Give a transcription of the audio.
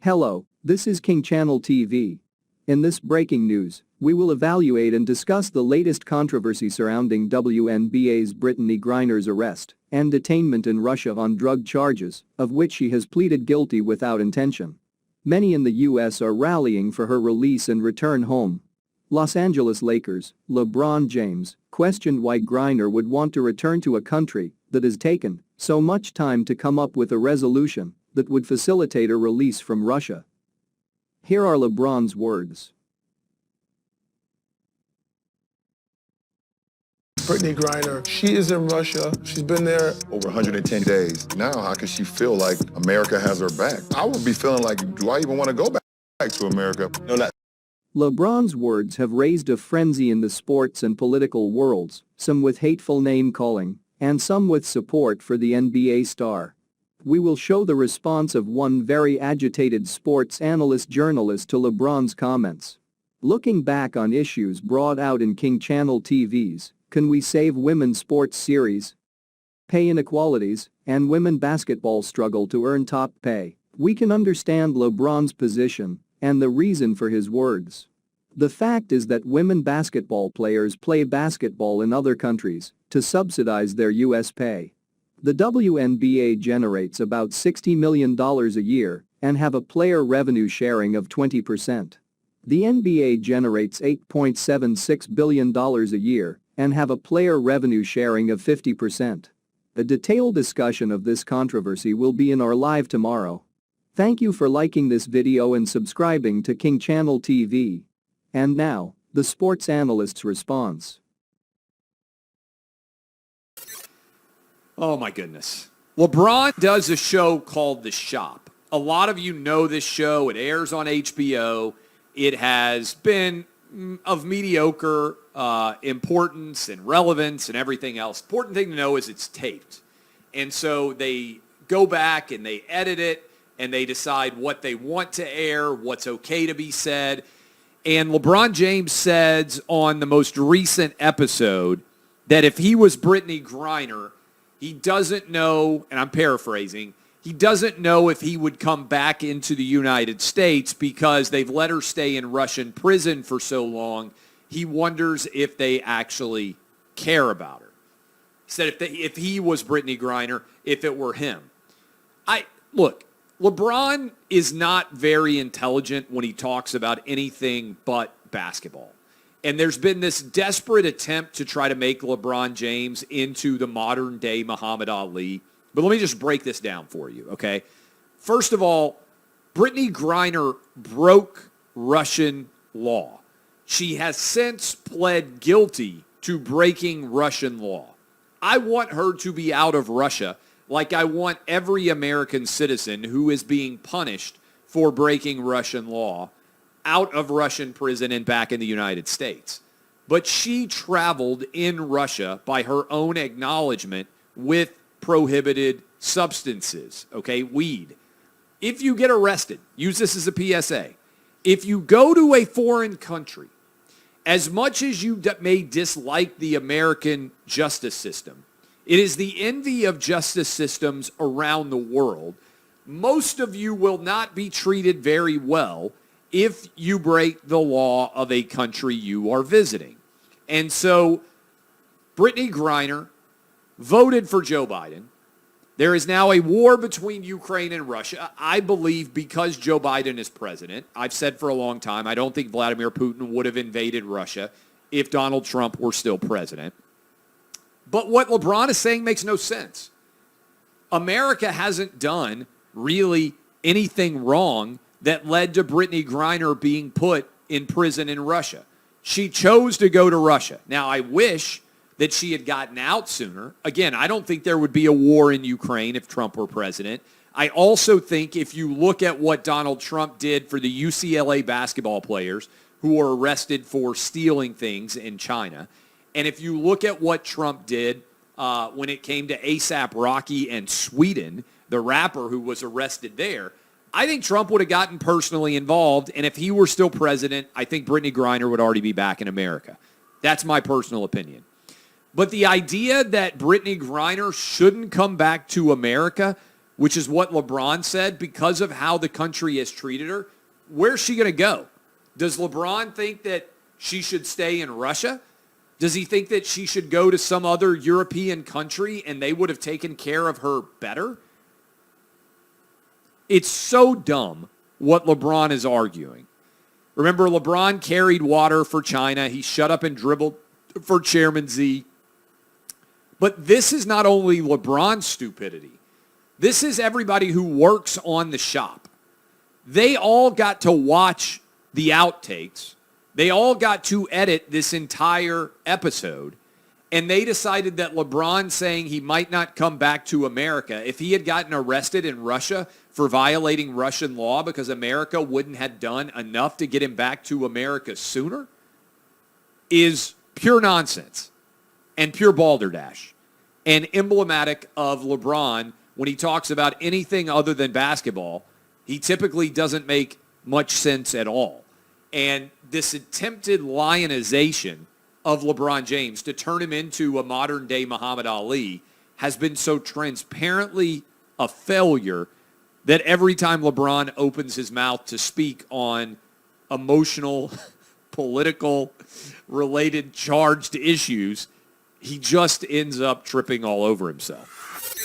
Hello, this is King Channel TV. In this breaking news, we will evaluate and discuss the latest controversy surrounding WNBA's Brittany Griner's arrest and detainment in Russia on drug charges, of which she has pleaded guilty without intention. Many in the US are rallying for her release and return home. Los Angeles Lakers, LeBron James, questioned why Griner would want to return to a country that has taken so much time to come up with a resolution that would facilitate a release from Russia. Here are LeBron's words. Brittany Griner, she is in Russia. She's been there over 110 days. Now, how can she feel like America has her back? I would be feeling like, do I even want to go back to America? No, not. LeBron's words have raised a frenzy in the sports and political worlds, some with hateful name-calling, and some with support for the NBA star. We will show the response of one very agitated sports analyst journalist to LeBron's comments. Looking back on issues brought out in King Channel TV's Can We Save Women's Sports series? Pay inequalities and women basketball struggle to earn top pay, we can understand LeBron's position and the reason for his words. The fact is that women basketball players play basketball in other countries to subsidize their US pay. The WNBA generates about $60 million a year and have a player revenue sharing of 20%. The NBA generates $8.76 billion a year and have a player revenue sharing of 50%. A detailed discussion of this controversy will be in our live tomorrow. Thank you for liking this video and subscribing to King Channel TV. And now, the sports analyst's response. Oh my goodness. LeBron does a show called The Shop. A lot of you know this show. It airs on HBO. It has been of mediocre importance and relevance and everything else. Important thing to know is it's taped. And so they go back and they edit it and they decide what they want to air, what's okay to be said. And LeBron James says on the most recent episode that if he was Brittany Griner, he doesn't know, and I'm paraphrasing, he doesn't know if he would come back into the United States because they've let her stay in Russian prison for so long. He wonders if they actually care about her. He said if he was Brittany Griner, if it were him. Look, LeBron is not very intelligent when he talks about anything but basketball. And there's been this desperate attempt to try to make LeBron James into the modern-day Muhammad Ali. But let me just break this down for you, okay? First of all, Brittany Griner broke Russian law. She has since pled guilty to breaking Russian law. I want her to be out of Russia like I want every American citizen who is being punished for breaking Russian law out of Russian prison and back in the United States. But she traveled in Russia by her own acknowledgement with prohibited substances, okay, weed. If you get arrested, use this as a PSA, if you go to a foreign country, as much as you may dislike the American justice system, it is the envy of justice systems around the world. Most of you will not be treated very well if you break the law of a country you are visiting. And so Brittany Griner voted for Joe Biden. There is now a war between Ukraine and Russia, I believe, because Joe Biden is president. I've said for a long time, I don't think Vladimir Putin would have invaded Russia if Donald Trump were still president. But what LeBron is saying makes no sense. America hasn't done really anything wrong that led to Brittany Griner being put in prison in Russia. She chose to go to Russia. Now, I wish that she had gotten out sooner. Again, I don't think there would be a war in Ukraine if Trump were president. I also think if you look at what Donald Trump did for the UCLA basketball players who were arrested for stealing things in China, and if you look at what Trump did when it came to A$AP Rocky and Sweden, the rapper who was arrested there, I think Trump would have gotten personally involved, and if he were still president, I think Brittany Griner would already be back in America. That's my personal opinion. But the idea that Brittany Griner shouldn't come back to America which is what LeBron said, because of how the country has treated her, where's she going to go? Does LeBron think that she should stay in Russia? Does he think that she should go to some other European country and they would have taken care of her better? It's so dumb what LeBron is arguing. Remember, LeBron carried water for China. He shut up and dribbled for Chairman Z. But this is not only LeBron's stupidity. This is everybody who works on the shop. They all got to watch the outtakes. They all got to edit this entire episode. And they decided that LeBron saying he might not come back to America, if he had gotten arrested in Russia for violating Russian law because America wouldn't have done enough to get him back to America sooner, is pure nonsense and pure balderdash and emblematic of LeBron. When he talks about anything other than basketball, he typically doesn't make much sense at all. And this attempted lionization of LeBron James to turn him into a modern-day Muhammad Ali has been so transparently a failure that every time LeBron opens his mouth to speak on emotional, political, related, charged issues, he just ends up tripping all over himself.